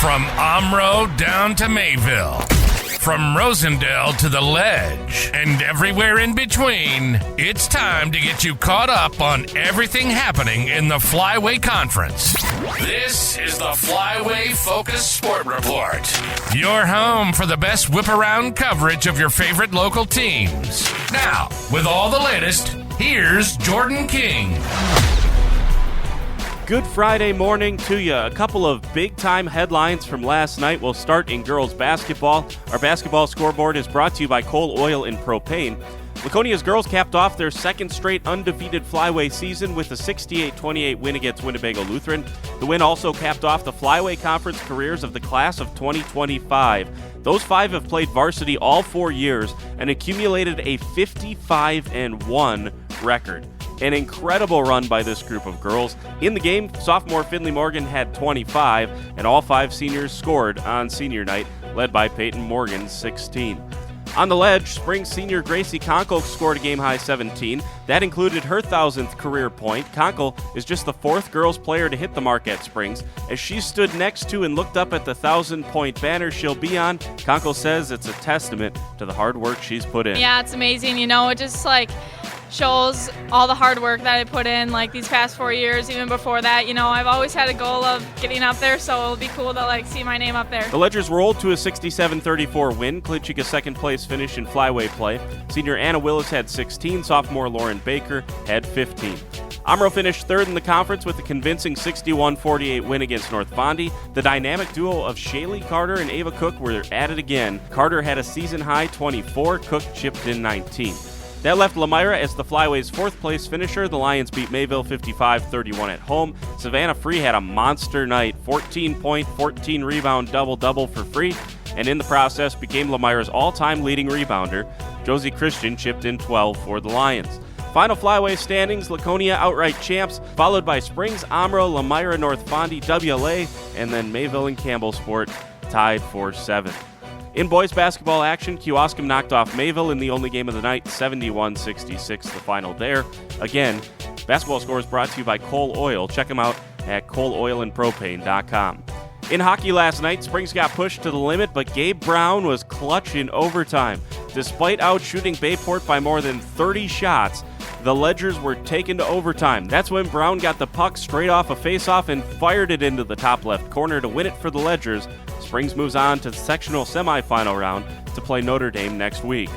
From Omro down to Mayville, from Rosendale to the Ledge, and everywhere in between, it's time to get you caught up on everything happening in the Flyway Conference. This is the Flyway Focus Sport Report, your home for the best whip-around coverage of your favorite local teams. Now, with all the latest, here's Jordan King. Good Friday morning to you. A couple of big-time headlines from last night. We'll start in girls basketball. Our basketball scoreboard is brought to you by Coal, Oil, and Propane. Laconia's girls capped off their second straight undefeated Flyway season with a 68-28 win against Winnebago Lutheran. The win also capped off the Flyway Conference careers of the class of 2025. Those five have played varsity all 4 years and accumulated a 55-1 record. An incredible run by this group of girls. In the game, sophomore Finley Morgan had 25, and all five seniors scored on senior night, led by Peyton Morgan, 16. On the Ledge, spring senior Gracie Konkol scored a game-high 17. That included her 1,000th career point. Konkol is just the fourth girls player to hit the mark at Springs. As she stood next to and looked up at the 1,000-point banner she'll be on, Konkol says it's a testament to the hard work she's put in. Yeah, it's amazing. It just shows all the hard work that I put in these past 4 years. Even before that, I've always had a goal of getting up there, so it'll be cool to see my name up there. The Ledgers rolled to a 67-34 win, clinching a second place finish in Flyway play. Senior Anna Willis had 16, sophomore Lauren Baker had 15. Omro finished third in the conference with a convincing 61-48 win against North Fondy. The dynamic duo of Shaylee Carter and Ava Cook were at it again. Carter had a season-high 24, Cook chipped in 19. That left Lemira as the Flyway's fourth-place finisher. The Lions beat Mayville 55-31 at home. Savannah Free had a monster night, 14-point, 14-rebound double-double for Free, and in the process became Lemira's all-time leading rebounder. Josie Christian chipped in 12 for the Lions. Final Flyway standings, Laconia outright champs, followed by Springs, Omro, Lemira, North Fondy, WLA, and then Mayville and Campbellsport tied for 7th. In boys basketball action, Kewaskum knocked off Mayville in the only game of the night, 71-66, the final there. Again, basketball score is brought to you by Coal Oil. Check them out at coaloilandpropane.com. In hockey last night, Springs got pushed to the limit, but Gabe Brown was clutch in overtime. Despite out-shooting Bayport by more than 30 shots, the Ledgers were taken to overtime. That's when Brown got the puck straight off a face-off and fired it into the top left corner to win it for the Ledgers. Springs moves on to the sectional semifinal round to play Notre Dame next week.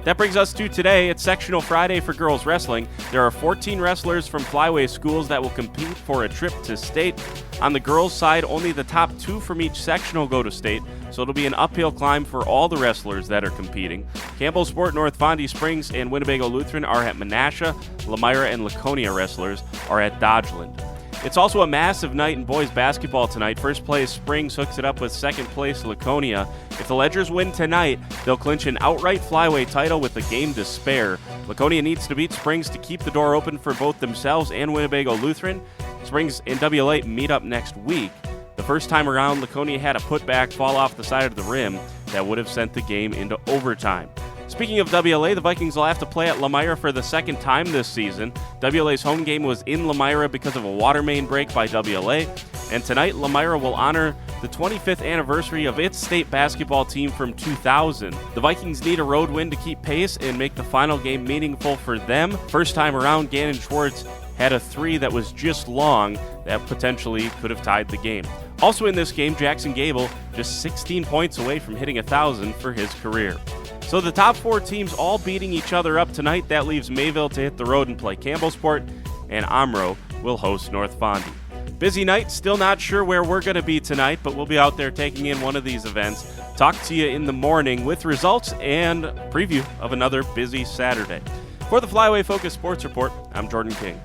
That brings us to today. It's Sectional Friday for girls wrestling. There are 14 wrestlers from Flyway schools that will compete for a trip to state. On the girls' side, only the top 2 from each sectional go to state, so it'll be an uphill climb for all the wrestlers that are competing. Campbellsport, North Fondy, Springs, and Winnebago Lutheran are at Menasha. Lemira and Laconia wrestlers are at Dodgeland. It's also a massive night in boys basketball tonight. First place Springs hooks it up with second place Laconia. If the Ledgers win tonight, they'll clinch an outright Flyway title with a game to spare. Laconia needs to beat Springs to keep the door open for both themselves and Winnebago Lutheran. Springs and WLA meet up next week. The first time around, Laconia had a putback fall off the side of the rim that would have sent the game into overtime. Speaking of WLA, the Vikings will have to play at Lemira for the second time this season. WLA's home game was in Lemira because of a water main break by WLA. And tonight, Lemira will honor the 25th anniversary of its state basketball team from 2000. The Vikings need a road win to keep pace and make the final game meaningful for them. First time around, Gannon Schwartz had a 3 that was just long that potentially could have tied the game. Also in this game, Jackson Gable just 16 points away from hitting 1,000 for his career. So the top 4 teams all beating each other up tonight. That leaves Mayville to hit the road and play Campbellsport, and Omro will host North Fondy. Busy night, still not sure where we're going to be tonight, but we'll be out there taking in one of these events. Talk to you in the morning with results and preview of another busy Saturday. For the Flyway Focus Sports Report, I'm Jordan King.